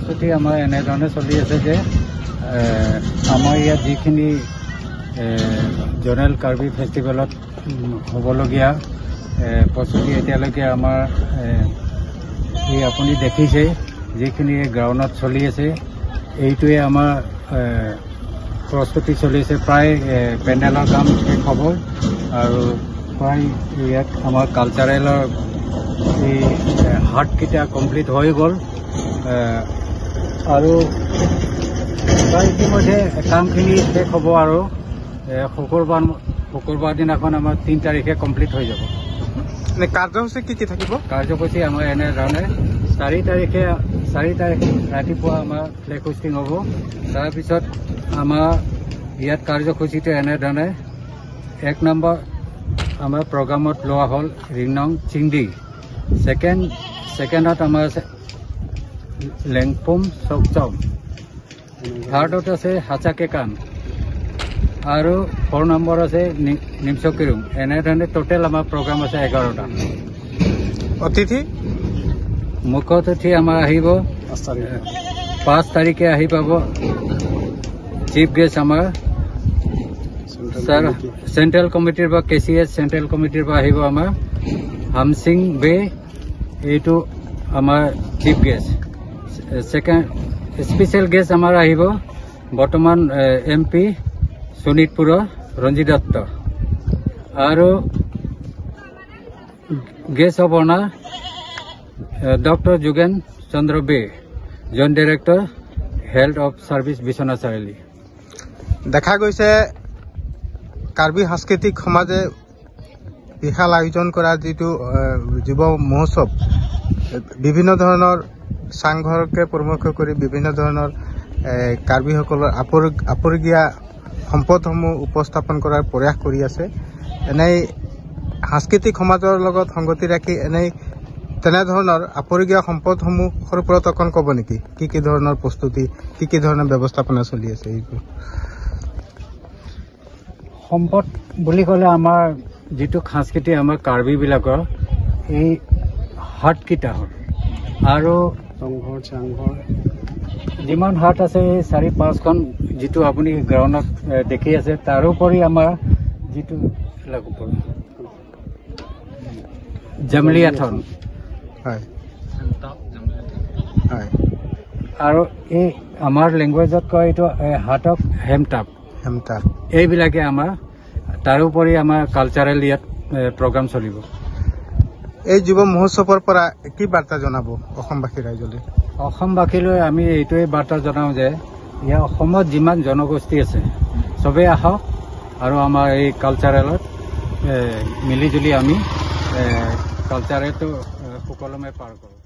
প্ৰস্তুতি আমাৰ এনেধৰণে চলি আছে যে আমাৰ ইয়াত যিখিনি জনেৰেল কাৰ্বি ফেষ্টিভেলত হ'বলগীয়া প্ৰস্তুতি এতিয়ালৈকে আমাৰ এই আপুনি দেখিছে যিখিনি গ্ৰাউণ্ডত চলি আছে এইটোৱে আমাৰ প্ৰস্তুতি চলি আছে প্ৰায় পেণ্ডেলৰ কাম শেষ হ'ব আৰু প্ৰায় ইয়াত আমাৰ কালচাৰেলৰ এই হাটকেইটা কমপ্লিট হৈ গ'ল আৰু প্ৰায় ইতিমধ্যে কামখিনি শেষ হ'ব আৰু শুকুৰবাৰ দিনাখন আমাৰ 3 তাৰিখে কমপ্লিট হৈ যাব। কাৰ্যসূচী কি থাকিব? কাৰ্যসূচী আমাৰ এনেধৰণে 4 তাৰিখে ৰাতিপুৱা আমাৰ ফ্লেগ হোষ্টিং হ'ব। তাৰপিছত আমাৰ ইয়াত কাৰ্যসূচীটো এনেধৰণে 1 নম্বৰ আমাৰ প্ৰগ্ৰামত লোৱা হ'ল ৰিংনং চিংদি, ছেকেণ্ডত আমাৰ আছে লেংপুম চকচম, থাৰ্ডত আছে হাচাকে কান আৰু 4 নম্বৰ আছে নিমচকিৰুং। এনেধৰণে টোটেল আমাৰ প্ৰগ্ৰাম আছে 11টা। অতিথি মুখ্য অতিথি আমাৰ আহিব 5 তাৰিখে আহি পাব চিফ গেষ্ট আমাৰ চেণ্ট্ৰেল কমিটিৰ পৰা KCS চেণ্ট্ৰেল কমিটিৰ পৰা আহিব আমাৰ হামসিং বে, এইটো আমাৰ চিফ গেষ্ট। স্পেচিয়েল গেষ্ট আমাৰ আহিব বৰ্তমান MP শোণিতপুৰৰ ৰঞ্জিত দত্ত আৰু guest of honour doctor Jogen Chandra Bey, joint director health of services Biswanath Chariali. দেখা গৈছে কাৰ্বি সাংস্কৃতিক সমাজে বিশাল আয়োজন কৰা যিটো যুৱ মহোৎসৱ বিভিন্ন ধৰণৰ চাংঘৰকে পৰামৰ্শ কৰি বিভিন্ন ধৰণৰ কাৰ্বিসকলৰ আপুৰুগীয়া সম্পদসমূহ উপস্থাপন কৰাৰ প্ৰয়াস কৰি আছে। এনেই সাংস্কৃতিক সমাজৰ লগত সংগতি ৰাখি এনেই তেনেধৰণৰ আপুৰুগীয়া সম্পদসমূহৰ ওপৰত অকণ ক'ব নেকি? কি ধৰণৰ প্ৰস্তুতি, কি ধৰণৰ ব্যৱস্থাপনা চলি আছে? এইবোৰ সম্পদ বুলি ক'লে আমাৰ যিটো সংস্কৃতি আমাৰ কাৰ্বিবিলাকৰ এই হাটকেইটা হ'ল আৰু চাংঘৰ যিমান হাট আছে এই 4-5খন যিটো আপুনি গ্ৰাউণ্ডত দেখি আছে, তাৰোপৰি আমাৰ যিটো জামলিয়াথন আৰু এই আমাৰ লেংগুৱেজত কয় এইটো হাটক হেমটাপ এইবিলাকে আমাৰ। তাৰোপৰি আমাৰ কালচাৰেল ইয়াত প্ৰগ্ৰাম চলিব। এই যুৱ মহোৎসৱৰ পৰা কি বাৰ্তা জনাব অসমবাসী ৰাইজলৈ? অসমবাসীলৈ আমি এইটোৱে বাৰ্তা জনাওঁ যে ইয়াৰ অসমত যিমান জনগোষ্ঠী আছে চবেই আহক আৰু আমাৰ এই কালচাৰেলত মিলিজুলি আমি কালচাৰেলটো সুকলমে পাৰ কৰোঁ।